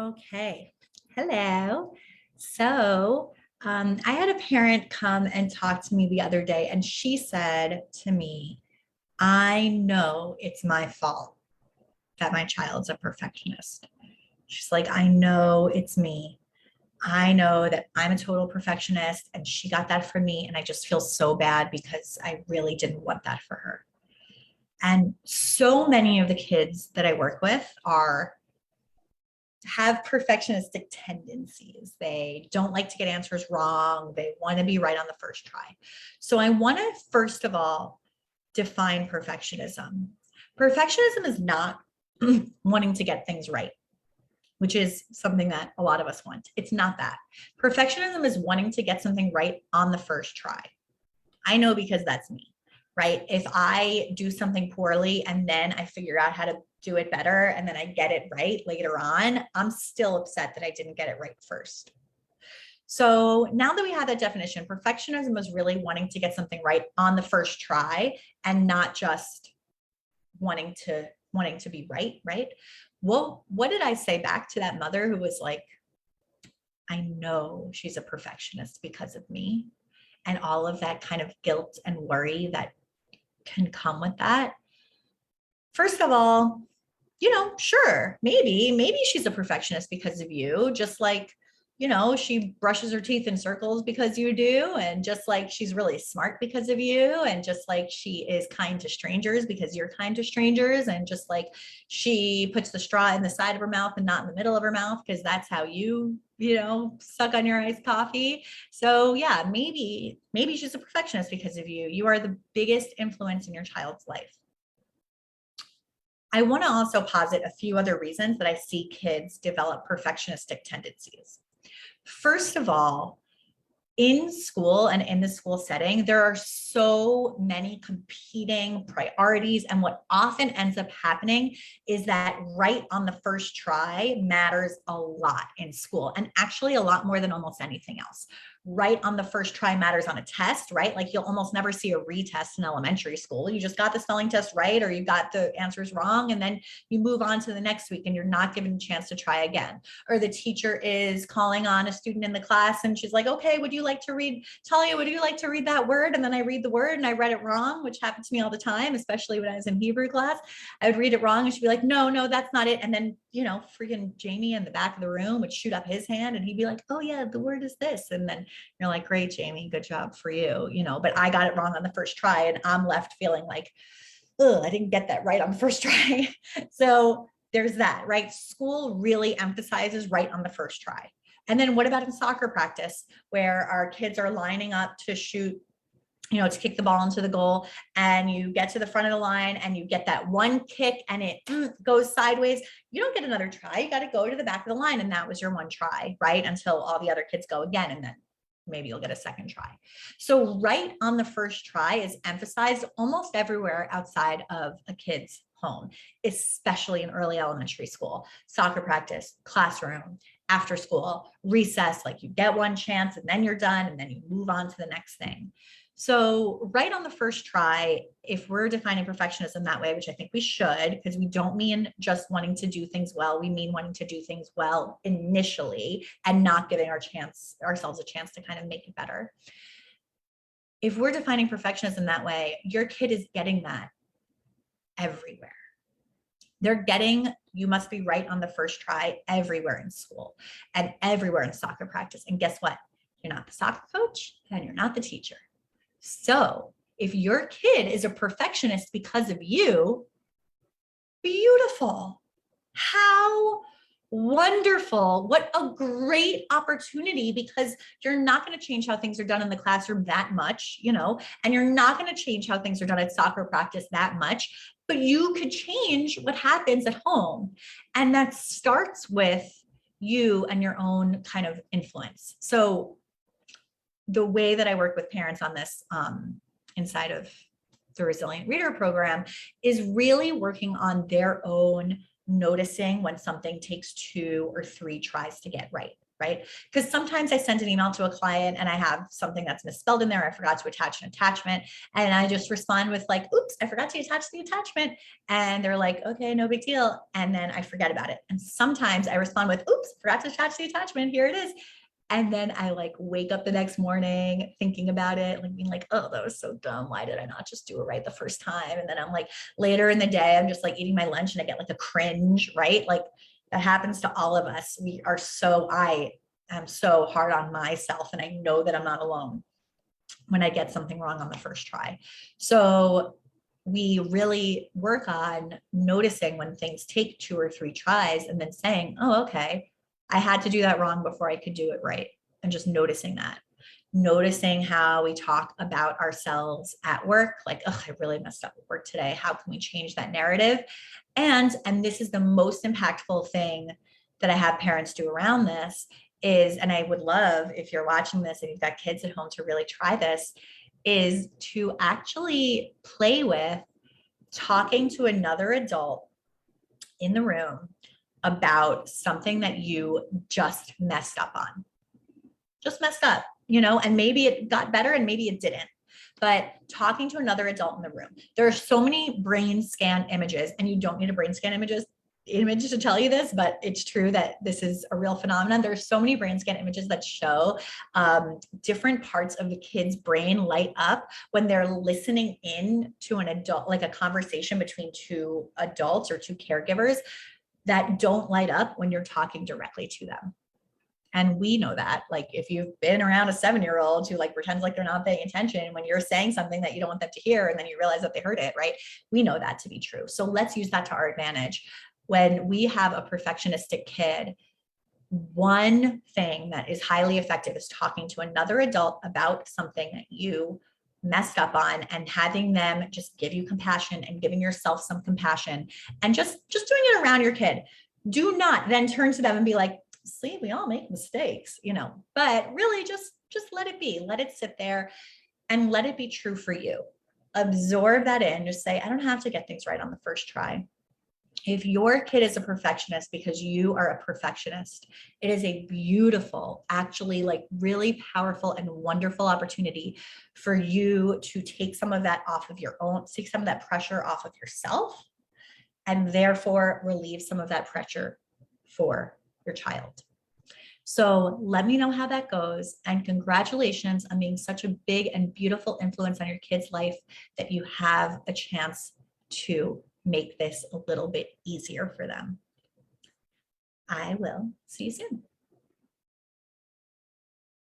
Okay. Hello. So, I had a parent come and talk to me the other day, and she said to me, I know it's my fault that my child's a perfectionist. She's like, I know it's me. I know that I'm a total perfectionist, and she got that from me. And I just feel so bad because I really didn't want that for her. And so many of the kids that I work with have perfectionistic tendencies. They don't like to get answers wrong. They want to be right on the first try. So I want to first of all define perfectionism. Perfectionism is not wanting to get things right, which is something that a lot of us want. It's not that. Perfectionism is wanting to get something right on the first try. I know because that's me, right? If I do something poorly and then I figure out how to do it better and then I get it right later on, I'm still upset that I didn't get it right first. So now that we have that definition, perfectionism is really wanting to get something right on the first try and not just wanting to be right, right? Well, what did I say back to that mother who was like, I know she's a perfectionist because of me, and all of that kind of guilt and worry that can come with that? First of all, sure, maybe she's a perfectionist because of you, just like, she brushes her teeth in circles because you do, and just like she's really smart because of you, and just like she is kind to strangers because you're kind to strangers, and just like she puts the straw in the side of her mouth and not in the middle of her mouth because that's how suck on your iced coffee. So yeah, maybe she's a perfectionist because of you. You are the biggest influence in your child's life. I want to also posit a few other reasons that I see kids develop perfectionistic tendencies. First of all, in school and in the school setting, there are so many competing priorities. And what often ends up happening is that right on the first try matters a lot in school, and actually a lot more than almost anything else. Right on the first try matters on a test, right? Like you'll almost never see a retest in elementary school. You just got the spelling test right, or you got the answers wrong, and then you move on to the next week and you're not given a chance to try again. Or the teacher is calling on a student in the class and she's like, okay, would you like to read, Talia, would you like to read that word? And then I read the word and I read it wrong, which happened to me all the time, especially when I was in Hebrew class. I would read it wrong and she'd be like, no, that's not it. And then, freaking Jamie in the back of the room would shoot up his hand and he'd be like, oh yeah, the word is this. And then you're like, great, Jamie, good job for you, but I got it wrong on the first try and I'm left feeling like, oh, I didn't get that right on the first try. So there's that, right? School really emphasizes right on the first try. And then what about in soccer practice where our kids are lining up to shoot, to kick the ball into the goal, and you get to the front of the line and you get that one kick and it goes sideways. You don't get another try. You got to go to the back of the line. And that was your one try, right? Until all the other kids go again. And then maybe you'll get a second try. So right on the first try is emphasized almost everywhere outside of a kid's home, especially in early elementary school, soccer practice, classroom, after school, recess, like you get one chance and then you're done and then you move on to the next thing. So right on the first try, if we're defining perfectionism that way, which I think we should, because we don't mean just wanting to do things well, we mean wanting to do things well initially and not giving ourselves a chance to kind of make it better. If we're defining perfectionism that way, your kid is getting that everywhere. They're getting, you must be right on the first try everywhere in school and everywhere in soccer practice. And guess what? You're not the soccer coach and you're not the teacher. So if your kid is a perfectionist because of you, beautiful. How wonderful. What a great opportunity, because you're not going to change how things are done in the classroom that much, and you're not going to change how things are done at soccer practice that much, but you could change what happens at home. And that starts with you and your own kind of influence. So the way that I work with parents on this inside of the Resilient Reader program is really working on their own noticing when something takes 2 or 3 tries to get right, right? Because sometimes I send an email to a client and I have something that's misspelled in there. I forgot to attach an attachment. And I just respond with like, oops, I forgot to attach the attachment. And they're like, okay, no big deal. And then I forget about it. And sometimes I respond with, oops, forgot to attach the attachment. Here it is. And then I like wake up the next morning thinking about it, like being like, oh, that was so dumb. Why did I not just do it right the first time? And then I'm like, later in the day, I'm just like eating my lunch and I get like a cringe, right? Like that happens to all of us. I am so hard on myself, and I know that I'm not alone when I get something wrong on the first try. So we really work on noticing when things take 2 or 3 tries and then saying, oh, okay, I had to do that wrong before I could do it right. And just noticing that. Noticing how we talk about ourselves at work, like, oh, I really messed up at work today. How can we change that narrative? And this is the most impactful thing that I have parents do around this is, and I would love if you're watching this and you've got kids at home to really try this, is to actually play with talking to another adult in the room about something that you just messed up on. Just messed up, and maybe it got better and maybe it didn't. But talking to another adult in the room. There are so many brain scan images, and you don't need a brain scan image to tell you this, but it's true that this is a real phenomenon. There's so many brain scan images that show different parts of the kid's brain light up when they're listening in to an adult, like a conversation between 2 adults or 2 caregivers, that don't light up when you're talking directly to them. And we know that, like, if you've been around a 7-year-old who like pretends like they're not paying attention when you're saying something that you don't want them to hear, and then you realize that they heard it, right? We know that to be true. So let's use that to our advantage. When we have a perfectionistic kid, one thing that is highly effective is talking to another adult about something that you messed up on, and having them just give you compassion and giving yourself some compassion, and just doing it around your kid. Do not then turn to them and be like, see, we all make mistakes, but really just let it be, let it sit there, and let it be true for you. Absorb that in, just say, I don't have to get things right on the first try. If your kid is a perfectionist because you are a perfectionist, it is a beautiful, actually like really powerful and wonderful opportunity for you to take some of that off of your own, take some of that pressure off of yourself, and therefore relieve some of that pressure for your child. So let me know how that goes. And congratulations on being such a big and beautiful influence on your kid's life that you have a chance to make this a little bit easier for them. I will see you soon.